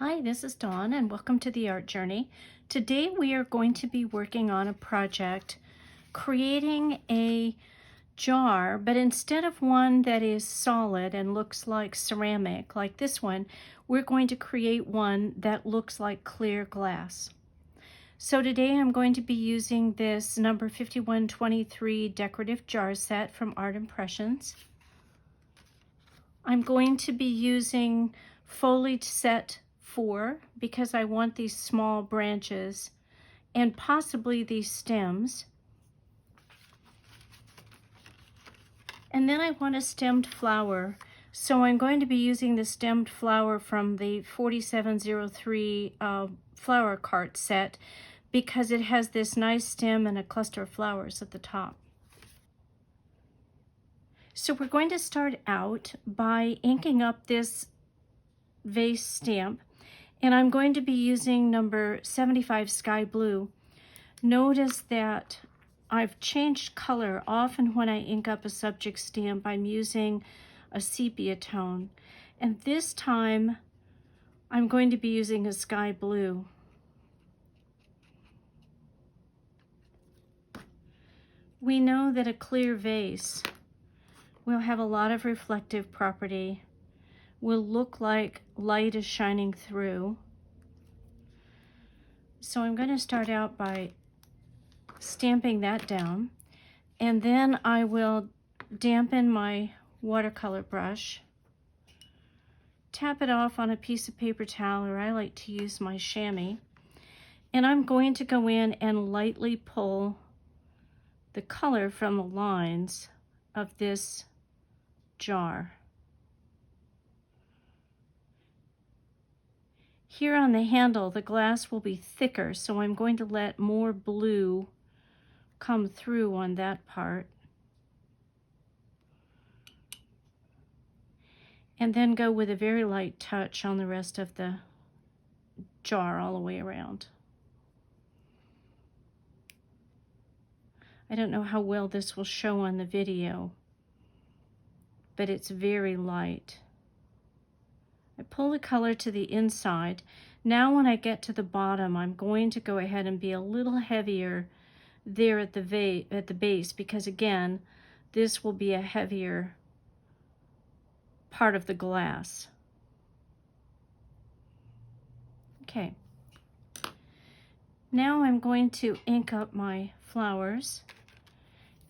Hi, this is Dawn and welcome to the Art Journey. Today we are going to be working on a project creating a jar, but instead of one that is solid and looks like ceramic like this one, we're going to create one that looks like clear glass. So today I'm going to be using this number 5123 decorative jar set from Art Impressions. I'm going to be using foliage set 4 because I want these small branches and possibly these stems. And then I want a stemmed flower. So I'm going to be using the stemmed flower from the 4703 flower cart set because it has this nice stem and a cluster of flowers at the top. So we're going to start out by inking up this vase stamp, and I'm going to be using number 75 Sky Blue. Notice that I've changed color. Often when I ink up a subject stamp, I'm using a sepia tone, and this time I'm going to be using a sky blue. We know that a clear vase will have a lot of reflective property, will look like light is shining through. So I'm going to start out by stamping that down, and then I will dampen my watercolor brush, tap it off on a piece of paper towel, or I like to use my chamois, and I'm going to go in and lightly pull the color from the lines of this jar. Here on the handle, the glass will be thicker, so I'm going to let more blue come through on that part. And then go with a very light touch on the rest of the jar all the way around. I don't know how well this will show on the video, but it's very light. I pull the color to the inside. Now when I get to the bottom, I'm going to go ahead and be a little heavier there at the base, because again, this will be a heavier part of the glass. Okay. Now I'm going to ink up my flowers,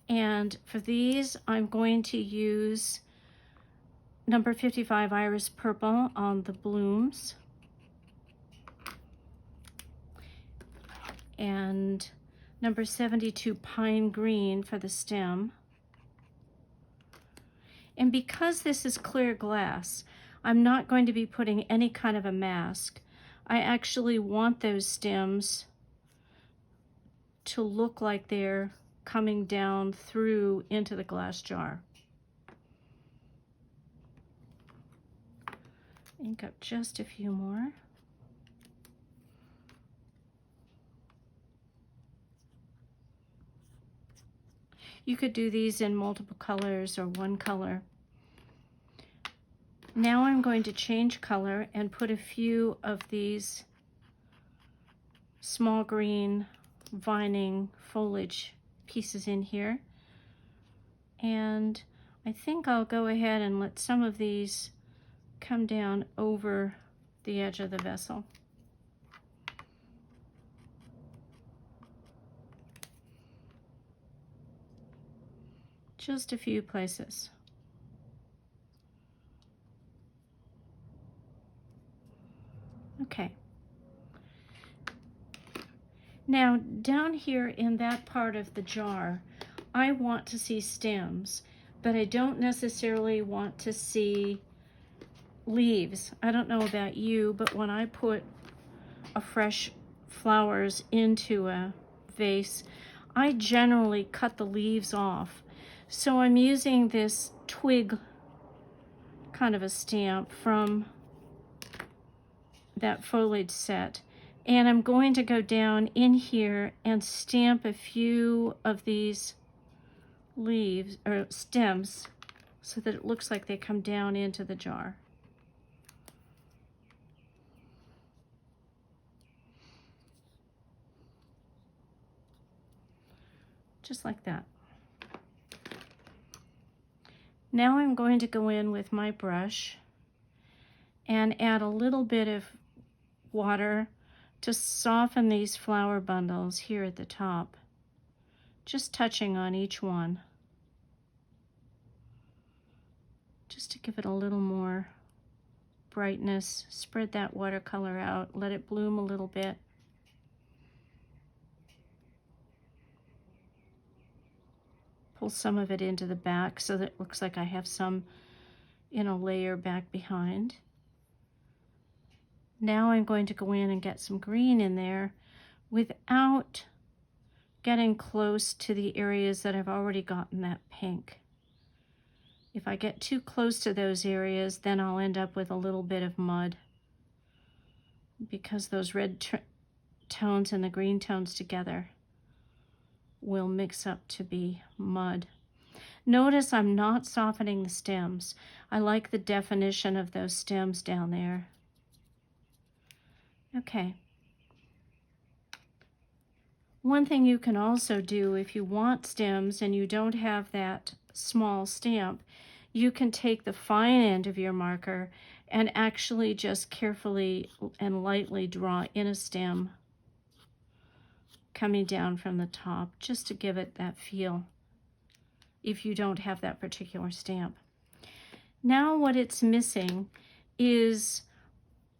and for these I'm going to use number 55 Iris Purple on the blooms, and number 72 Pine Green for the stem. And because this is clear glass, I'm not going to be putting any kind of a mask. I actually want those stems to look like they're coming down through into the glass jar. Ink up just a few more. You could do these in multiple colors or one color. Now I'm going to change color and put a few of these small green vining foliage pieces in here. And I think I'll go ahead and let some of these come down over the edge of the vessel. Just a few places. Okay. Now down here in that part of the jar, I want to see stems, but I don't necessarily want to see leaves. I don't know about you, but when I put a fresh flowers into a vase, I generally cut the leaves off. So I'm using this twig kind of a stamp from that foliage set, and I'm going to go down in here and stamp a few of these leaves or stems so that it looks like they come down into the jar. just like that. Now I'm going to go in with my brush and add a little bit of water to soften these flower bundles here at the top, just touching on each one, just to give it a little more brightness. Spread that watercolor out, let it bloom a little bit. Pull some of it into the back so that it looks like I have some in a layer back behind. Now I'm going to go in and get some green in there without getting close to the areas that I've already gotten that pink. If I get too close to those areas, then I'll end up with a little bit of mud, because those red tones and the green tones together will mix up to be mud. Notice I'm not softening the stems. I like the definition of those stems down there. Okay. One thing you can also do if you want stems and you don't have that small stamp, you can take the fine end of your marker and actually just carefully and lightly draw in a stem coming down from the top, just to give it that feel if you don't have that particular stamp. Now what it's missing is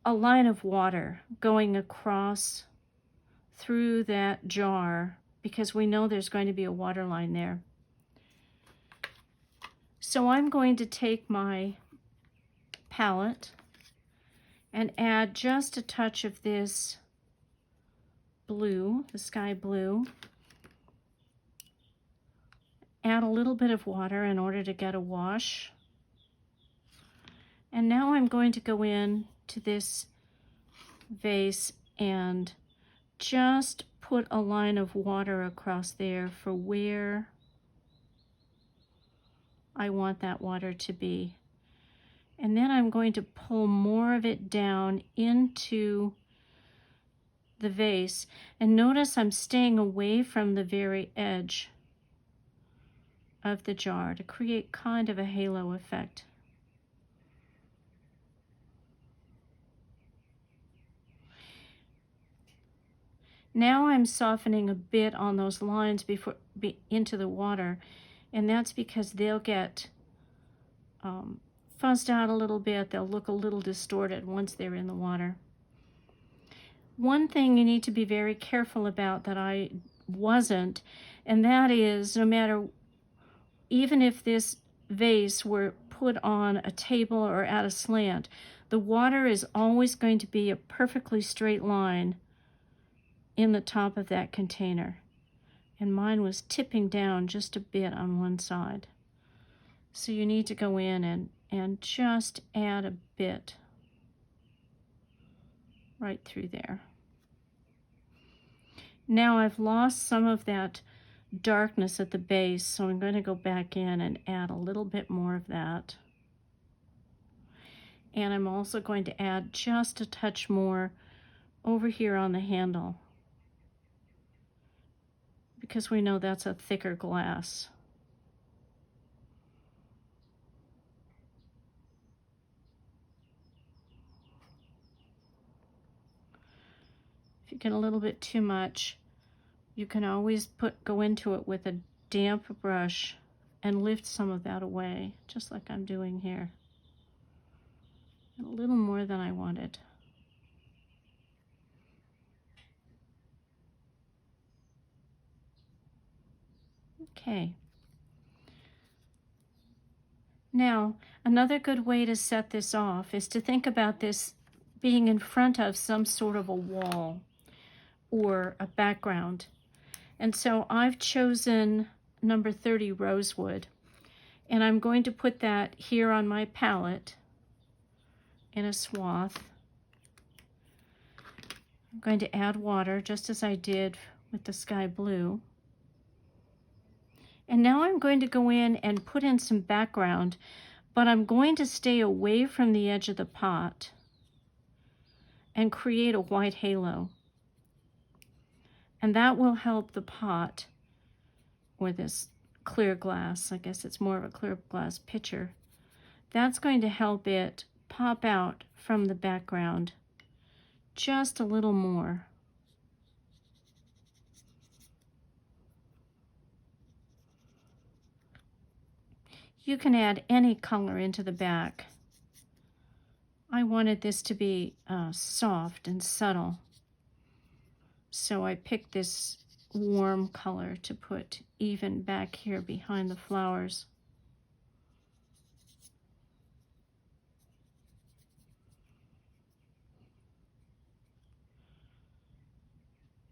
a line of water going across through that jar, because we know there's going to be a water line there. So I'm going to take my palette and add just a touch of this blue, the sky blue. Add a little bit of water in order to get a wash. And now I'm going to go in to this vase and just put a line of water across there for where I want that water to be. And then I'm going to pull more of it down into the vase. And notice I'm staying away from the very edge of the jar to create kind of a halo effect. Now I'm softening a bit on those lines into the water, and that's because they'll get fuzzed out a little bit. They'll look a little distorted once they're in the water. One thing you need to be very careful about that I wasn't, and that is, no matter, even if this vase were put on a table or at a slant, the water is always going to be a perfectly straight line in the top of that container. And mine was tipping down just a bit on one side. So you need to go in and just add a bit right through there. Now I've lost some of that darkness at the base, so I'm going to go back in and add a little bit more of that. And I'm also going to add just a touch more over here on the handle, because we know that's a thicker glass. If you get a little bit too much, you can always go into it with a damp brush and lift some of that away, just like I'm doing here. And a little more than I wanted. Okay. Now, another good way to set this off is to think about this being in front of some sort of a wall or a background. And so I've chosen number 30 rosewood, and I'm going to put that here on my palette in a swath. I'm going to add water just as I did with the sky blue. And now I'm going to go in and put in some background, but I'm going to stay away from the edge of the pot and create a white halo. And that will help the pot or this clear glass, I guess it's more of a clear glass pitcher, that's going to help it pop out from the background just a little more. You can add any color into the back. I wanted this to be soft and subtle, so I picked this warm color to put even back here behind the flowers.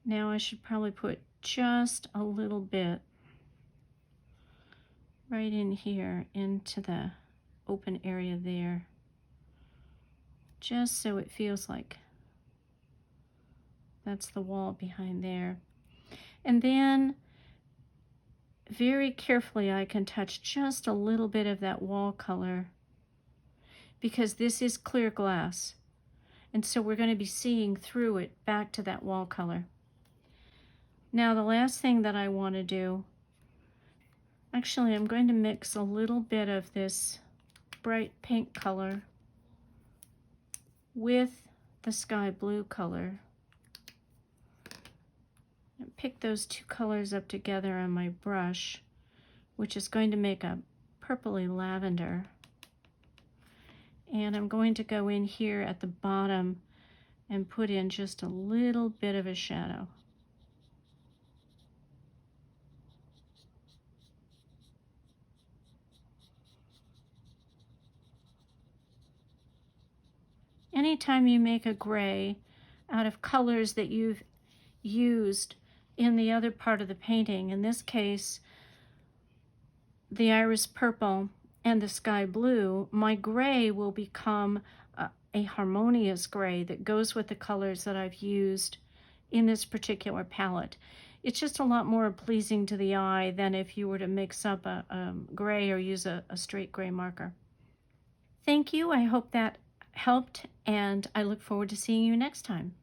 Now I should probably put just a little bit right in here into the open area there, just so it feels like that's the wall behind there. And then very carefully I can touch just a little bit of that wall color, because this is clear glass, and so we're going to be seeing through it back to that wall color. Now the last thing that I want to do, actually I'm going to mix a little bit of this bright pink color with the sky blue color. And pick those two colors up together on my brush, which is going to make a purpley lavender. And I'm going to go in here at the bottom and put in just a little bit of a shadow. Anytime you make a gray out of colors that you've used in the other part of the painting, in this case, the iris purple and the sky blue, my gray will become a harmonious gray that goes with the colors that I've used in this particular palette. It's just a lot more pleasing to the eye than if you were to mix up a gray or use a straight gray marker. Thank you. I hope that helped, and I look forward to seeing you next time.